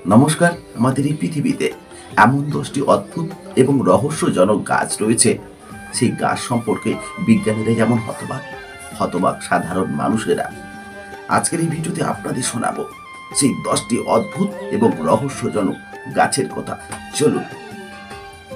নমস্কার। আমাদের এই পৃথিবীতে এমন 10টি অদ্ভুত এবং রহস্যজনক গাছ রয়েছে, সেই গাছ সম্পর্কে বিজ্ঞানীরা যেমন হতবাক, হতবাক সাধারণ মানুষেরা। আজকের এই ভিডিওতে আপনাদের শোনাবো সেই 10টি অদ্ভুত এবং রহস্যজনক গাছের কথা। চলুন।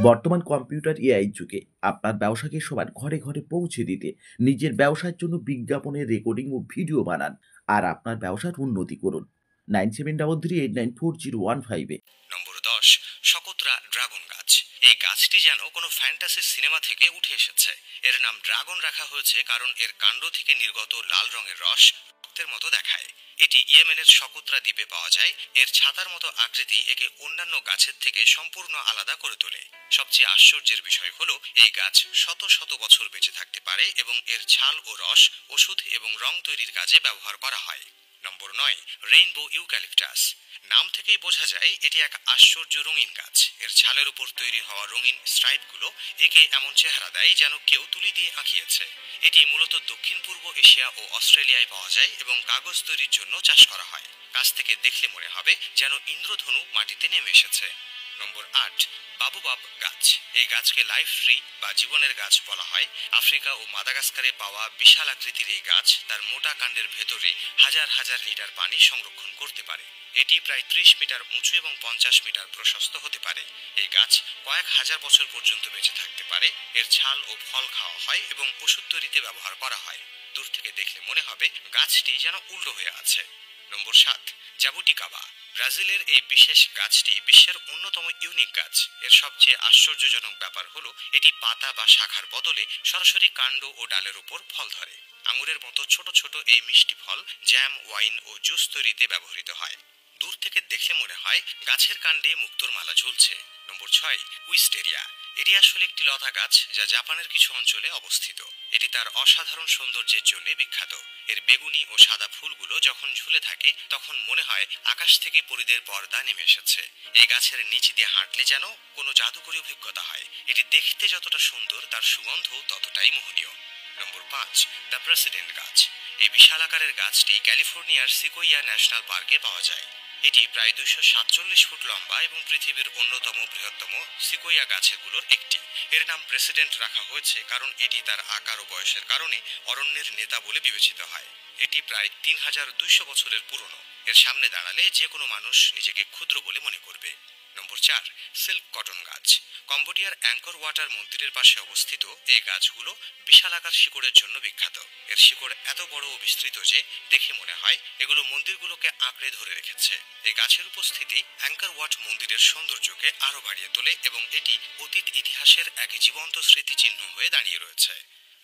বর্তমান কম্পিউটার এআই যুগে আপনার ব্যবসাকে সবার ঘরে ঘরে পৌঁছে দিতে নিজের ব্যবসার জন্য বিজ্ঞাপনের রেকর্ডিং ও ভিডিও বানান আর আপনার ব্যবসার উন্নতি করুন। 9733894015 নম্বর 10, শকোত্রা ড্রাগন গাছ। এই গাছটি যেন কোনো ফ্যান্টাসি সিনেমা থেকে উঠে এসেছে। এর নাম ড্রাগন রাখা হয়েছে কারণ এর কাণ্ড থেকে নির্গত লাল রঙের রস রক্তের মতো দেখায়। এটি ইয়েমেনের শকোত্রা দ্বীপে পাওয়া যায়। এর ছাতার মতো আকৃতি একে অন্যান্য গাছের থেকে সম্পূর্ণ আলাদা করে তোলে। সবচেয়ে আশ্চর্যের বিষয় হলো এই গাছ শত শত বছর বেঁচে থাকতে পারে এবং এর ছাল ও রস ওষুধ এবং রং তৈরির কাজে ব্যবহার করা হয়। নম্বর 9, রেইনবো ইউক্যালিপটাস। নাম থেকেই বোঝা যায় এটি এক আশ্চর্য রঙিন গাছ। এর ছালের উপর তৈরি হওয়া রঙিন স্ট্রাইপগুলো একে এমন চেহারা দেয় যেন কেউ তুলি দিয়ে আঁকিয়েছে। এটি মূলত দক্ষিণ পূর্ব এশিয়া ও অস্ট্রেলিয়ায় পাওয়া যায় এবং কাগজ তৈরির জন্য চাষ করা হয়। কাছ থেকে দেখলে মনে হবে যেন ইন্দ্রধনু মাটিতে নেমে এসেছে। নম্বর 8, বাবুবাব গাছ। এই গাছকে লাইফ ট্রি বা জীবনের গাছ বলা হয়। আফ্রিকা ও মাদাগাস্কারে পাওয়া বিশাল আকৃতির এই গাছ তার মোটা কাণ্ডের ভেতরে হাজার হাজার লিটার পানি সংরক্ষণ করতে পারে। এটি প্রায় 30 মিটার উঁচু এবং 50 মিটার প্রশস্ত হতে পারে। এই গাছ কয়েক হাজার বছর পর্যন্ত বেঁচে থাকতে পারে। এর ছাল ও ফল খাওয়া হয় এবং ওষুধ তৈরিতে ব্যবহার করা হয়। দূর থেকে দেখলে মনে হবে গাছটি যেন উল্টো হয়ে আছে। নম্বর 7, জাবুটিকাবা। ব্রাজিলের এই বিশেষ গাছটি বিশ্বের অন্যতম ইউনিক গাছ। এর সবচেয়ে আশ্চর্যজনক ব্যাপার হলো এটি পাতা বা শাখার বদলে সরাসরি কাণ্ড ও ডালের উপর ফল ধরে। আঙুরের মতো ছোট ছোট এই মিষ্টি ফল জ্যাম, ওয়াইন ও জুস তৈরিতে ব্যবহৃত হয়। দূর থেকে দেখে মনে হয় গাছের কাণ্ডে মুক্তোর মালা ঝুলছে। নম্বর 6, উইস্টেরিয়া। এটি আসলে একটি লতা গাছ যা জাপানের কিছু অঞ্চলে অবস্থিত। এটি তার অসাধারণ সৌন্দর্যের জন্য বিখ্যাত। এর বেগুনি ও সাদা ফুলগুলো যখন ঝুলে থাকে তখন মনে হয় আকাশ থেকে পরীদের পর্দা নেমে এসেছে। এই গাছের নিচ দিয়ে হাঁটলে যেন কোনো জাদুকরী অভিজ্ঞতা হয়। এটি দেখতে যতটা সুন্দর তার সুগন্ধ ততটাই মোহনীয়। নম্বর 5, দ্য প্রেসিডেন্ট গাছ। এই বিশাল আকারের গাছটি ক্যালিফোর্নিয়ার সিকোইয়া ন্যাশনাল পার্কে পাওয়া যায়। এটি প্রায় 247 ফুট লম্বা এবং পৃথিবীর অন্যতম বৃহত্তম সিকোইয়া গাছগুলোর একটি। এর নাম প্রেসিডেন্ট রাখা হয়েছে কারণ এটি তার আকার ও বয়সের কারণে অরণ্যের নেতা বলে বিবেচিত হয়। এটি প্রায় 3200 বছরের পুরনো। এর সামনে দাঁড়ালে যে কোনো মানুষ নিজেকে ক্ষুদ্র বলে মনে করবে। নম্বর 4, সিল্ক কটন গাছ। কম্বোডিয়ার অ্যাঙ্কর ওয়াটার মন্দিরের পাশে অবস্থিত এই গাছগুলো বিশালাকার শিকড়ের জন্য বিখ্যাত। এর শিকড় এত বড় ও বিস্তৃত যে দেখে মনে হয় এগুলো মন্দিরগুলোকে আঁকড়ে ধরে রেখেছে। এই গাছের উপস্থিতি অ্যাঙ্কর ওয়াট মন্দিরের সৌন্দর্যকে আরো বাড়িয়ে তোলে এবং এটি অতীত ইতিহাসের এক জীবন্ত স্মৃতিচিহ্ন হয়ে দাঁড়িয়ে রয়েছে।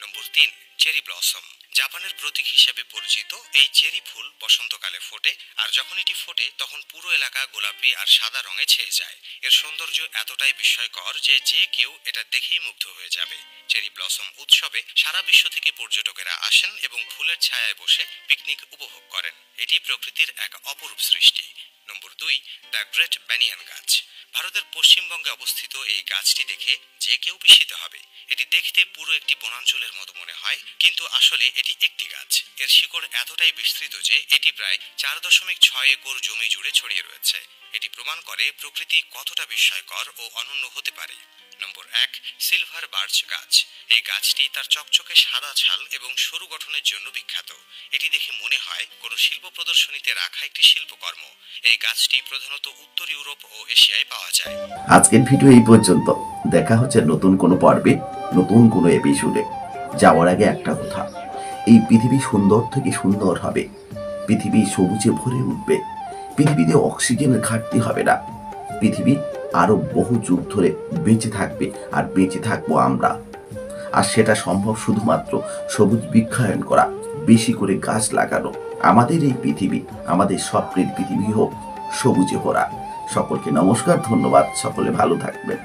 নম্বর 3, চেরি ব্লসম। জাপানের প্রতীক হিসেবে পরিচিত এই চেরি ফুল বসন্তকালে ফোটে আর যখন এটি ফোটে তখন পুরো এলাকা গোলাপি আর সাদা রঙে ছেয়ে যায়। এর সৌন্দর্য এতটাই বিস্ময়কর যে যে কেউ এটা দেখেই মুগ্ধ হয়ে যাবে। চেরি ব্লসম উৎসবে সারা বিশ্ব থেকে পর্যটকেরা আসেন এবং ফুলের ছায়ায় বসে পিকনিক উপভোগ করেন। এটি প্রকৃতির এক অপরূপ সৃষ্টি। নম্বর 2, দ্য গ্রেট ব্যানিয়ান গাছ। ভারতের পশ্চিমবঙ্গে অবস্থিত এই গাছটি দেখে যে কেউ বিস্মিত হবে। এটি দেখতে পুরো একটি বনাঞ্চলের মতো মনে হয়, কিন্তু আসলে এটি একটি গাছ। এর শিকড় এতটাই বিস্তৃত যে এটি প্রায় 4.6 একর জমি জুড়ে ছড়িয়ে রয়েছে। এটি প্রমাণ করে প্রকৃতি কতটা বিস্ময়কর ও অনন্য হতে পারে। নম্বর 1, সিলভার বার্চ গাছ। এই গাছটি তার চকচকে সাদা ছাল এবং সরু গঠনের জন্য বিখ্যাত। এটি দেখে মনে হয় কোনো শিল্প প্রদর্শনীতে রাখা একটি শিল্পকর্ম। এই গাছটি প্রধানত উত্তর ইউরোপ ও এশিয়ায় পাওয়া যায়। আজকের ভিডিও এই পর্যন্ত। দেখা হচ্ছে নতুন কোনো পর্বে, নতুন কোনো এপিসোডে। যাওয়ার আগে একটা কথা, এই পৃথিবী সুন্দর থেকে সুন্দর হবে, পৃথিবী সবুজে ভরে উঠবে, পৃথিবীতে অক্সিজেনের ঘাটতি হবে না, পৃথিবী আরো বহু যুগ ধরে বেঁচে থাকবে আর বেঁচে থাকবো আমরা। আর সেটা সম্ভব শুধুমাত্র সবুজ বৃক্ষায়ন করা, বেশি করে গাছ লাগানো। আমাদের এই পৃথিবী, আমাদের স্বপ্নের পৃথিবী হোক সবুজে ভরা। সকলকে নমস্কার, ধন্যবাদ। সকলে ভালো থাকবেন।